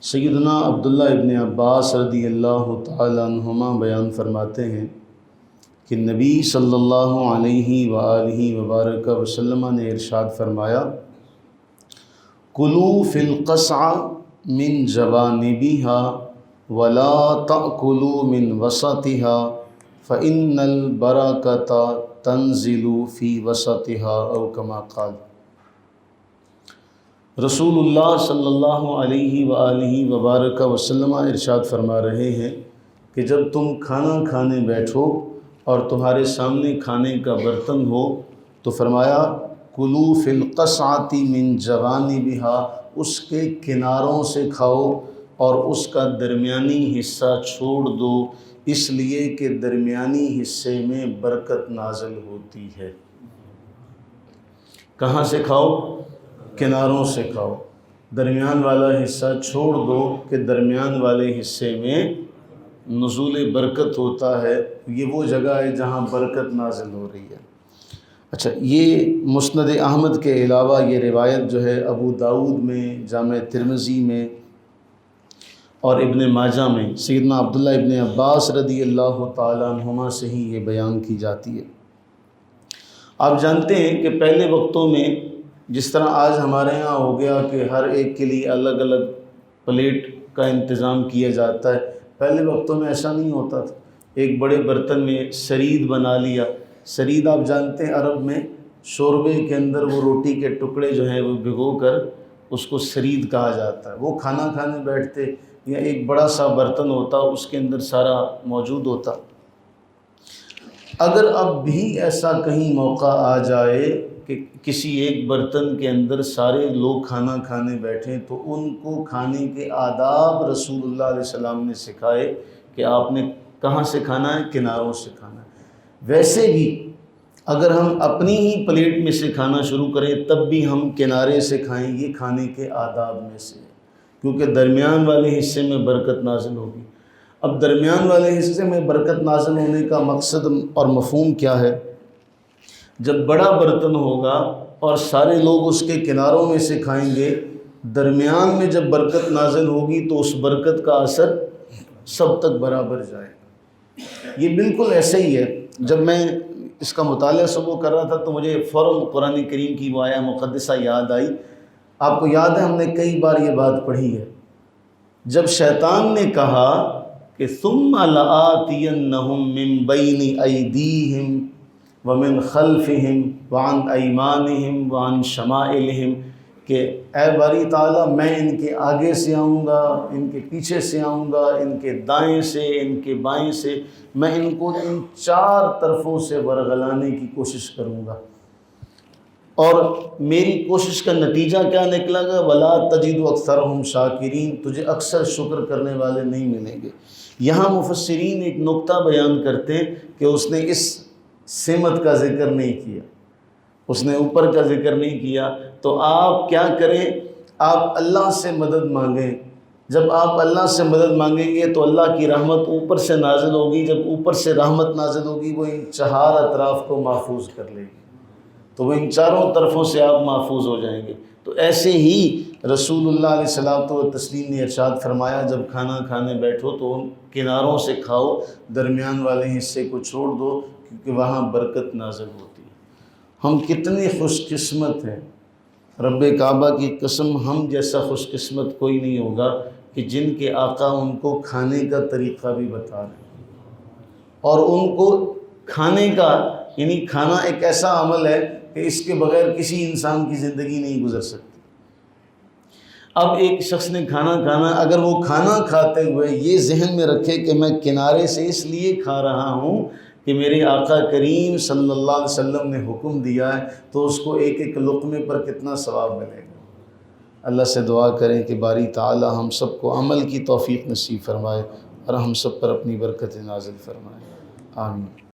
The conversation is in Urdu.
سیدنا عبداللہ ابن عباس رضی اللہ تعالی عنہما بیان فرماتے ہیں کہ نبی صلی اللہ علیہ وآلہ وبارک وسلم نے ارشاد فرمایا، کلوا فی القصع من جوانبها ولا تأکلوا من وسطها فإن البرکۃ تنزل فی وسطها او کما قال۔ رسول اللہ صلی اللہ علیہ وآلہ وبارک وسلم ارشاد فرما رہے ہیں کہ جب تم کھانا کھانے بیٹھو اور تمہارے سامنے کھانے کا برتن ہو تو فرمایا کلوا فی القصعۃ من جوانبها، اس کے کناروں سے کھاؤ اور اس کا درمیانی حصہ چھوڑ دو، اس لیے کہ درمیانی حصے میں برکت نازل ہوتی ہے۔ کہاں سے کھاؤ؟ کناروں سے کھاؤ، درمیان والا حصہ چھوڑ دو کہ درمیان والے حصے میں نزول برکت ہوتا ہے، یہ وہ جگہ ہے جہاں برکت نازل ہو رہی ہے۔ اچھا، یہ مسند احمد کے علاوہ یہ روایت جو ہے ابو داؤد میں، جامع ترمذی میں اور ابن ماجہ میں سیدنا عبداللہ ابن عباس رضی اللہ تعالی عنہما سے ہی یہ بیان کی جاتی ہے۔ آپ جانتے ہیں کہ پہلے وقتوں میں جس طرح آج ہمارے ہاں ہو گیا کہ ہر ایک کے لیے الگ الگ پلیٹ کا انتظام کیا جاتا ہے، پہلے وقتوں میں ایسا نہیں ہوتا تھا۔ ایک بڑے برتن میں سرید بنا لیا۔ سرید آپ جانتے ہیں عرب میں شوربے کے اندر وہ روٹی کے ٹکڑے جو ہیں وہ بھگو کر اس کو سرید کہا جاتا ہے۔ وہ کھانا کھانے بیٹھتے یا ایک بڑا سا برتن ہوتا، اس کے اندر سارا موجود ہوتا۔ اگر اب بھی ایسا کہیں موقع آ جائے کہ کسی ایک برتن کے اندر سارے لوگ کھانا کھانے بیٹھیں تو ان کو کھانے کے آداب رسول اللہ علیہ السلام نے سکھائے کہ آپ نے کہاں سے کھانا ہے؟ کناروں سے کھانا ہے۔ ویسے بھی اگر ہم اپنی ہی پلیٹ میں سے کھانا شروع کریں تب بھی ہم کنارے سے کھائیں، یہ کھانے کے آداب میں سے ہے، کیونکہ درمیان والے حصے میں برکت نازل ہوگی۔ اب درمیان والے حصے میں برکت نازل ہونے کا مقصد اور مفہوم کیا ہے؟ جب بڑا برتن ہوگا اور سارے لوگ اس کے کناروں میں سے کھائیں گے، درمیان میں جب برکت نازل ہوگی تو اس برکت کا اثر سب تک برابر جائے گا۔ یہ بالکل ایسے ہی ہے۔ جب میں اس کا مطالعہ صبح کر رہا تھا تو مجھے فوراً قرآن کریم کی وہ آیہ مقدسہ یاد آئی۔ آپ کو یاد ہے ہم نے کئی بار یہ بات پڑھی ہے، جب شیطان نے کہا کہ ثم لآتینہم من بین ایدیہم ومن خلفہم وعن ایمانہم وعن شمائلہم، کہ اے باری تعالیٰ میں ان کے آگے سے آؤں گا، ان کے پیچھے سے آؤں گا، ان کے دائیں سے، ان کے بائیں سے، میں ان کو ان چار طرفوں سے ورغلانے کی کوشش کروں گا۔ اور میری کوشش کا نتیجہ کیا نکلا گا؟ وَلَا تَجِدُ أَكْثَرَهُمْ شَاكِرِينَ، تجھے اکثر شکر کرنے والے نہیں ملیں گے۔ یہاں مفسرین ایک نقطہ بیان کرتے ہیں کہ اس نے اس سمت کا ذکر نہیں کیا، اس نے اوپر کا ذکر نہیں کیا، تو آپ کیا کریں؟ آپ اللہ سے مدد مانگیں۔ جب آپ اللہ سے مدد مانگیں گے تو اللہ کی رحمت اوپر سے نازل ہوگی۔ جب اوپر سے رحمت نازل ہوگی وہ ان چہار اطراف کو محفوظ کر لے گی، تو وہ ان چاروں طرفوں سے آپ محفوظ ہو جائیں گے۔ تو ایسے ہی رسول اللہ علیہ الصلوۃ والتسلیم نے ارشاد فرمایا جب کھانا کھانے بیٹھو تو ان کناروں سے کھاؤ، درمیان والے حصے کو چھوڑ دو، کیونکہ وہاں برکت نازل ہوتی ہے۔ ہم کتنے خوش قسمت ہیں، رب کعبہ کی قسم، ہم جیسا خوش قسمت کوئی نہیں ہوگا کہ جن کے آقا ان کو کھانے کا طریقہ بھی بتا رہے ہیں، اور ان کو کھانے کا، یعنی کھانا ایک ایسا عمل ہے کہ اس کے بغیر کسی انسان کی زندگی نہیں گزر سکتی۔ اب ایک شخص نے کھانا کھانا، اگر وہ کھانا کھاتے ہوئے یہ ذہن میں رکھے کہ میں کنارے سے اس لیے کھا رہا ہوں کہ میرے آقا کریم صلی اللہ علیہ وسلم نے حکم دیا ہے، تو اس کو ایک ایک لقمے پر کتنا ثواب ملے گا۔ اللہ سے دعا کریں کہ باری تعالی ہم سب کو عمل کی توفیق نصیب فرمائے اور ہم سب پر اپنی برکت نازل فرمائے، آمین۔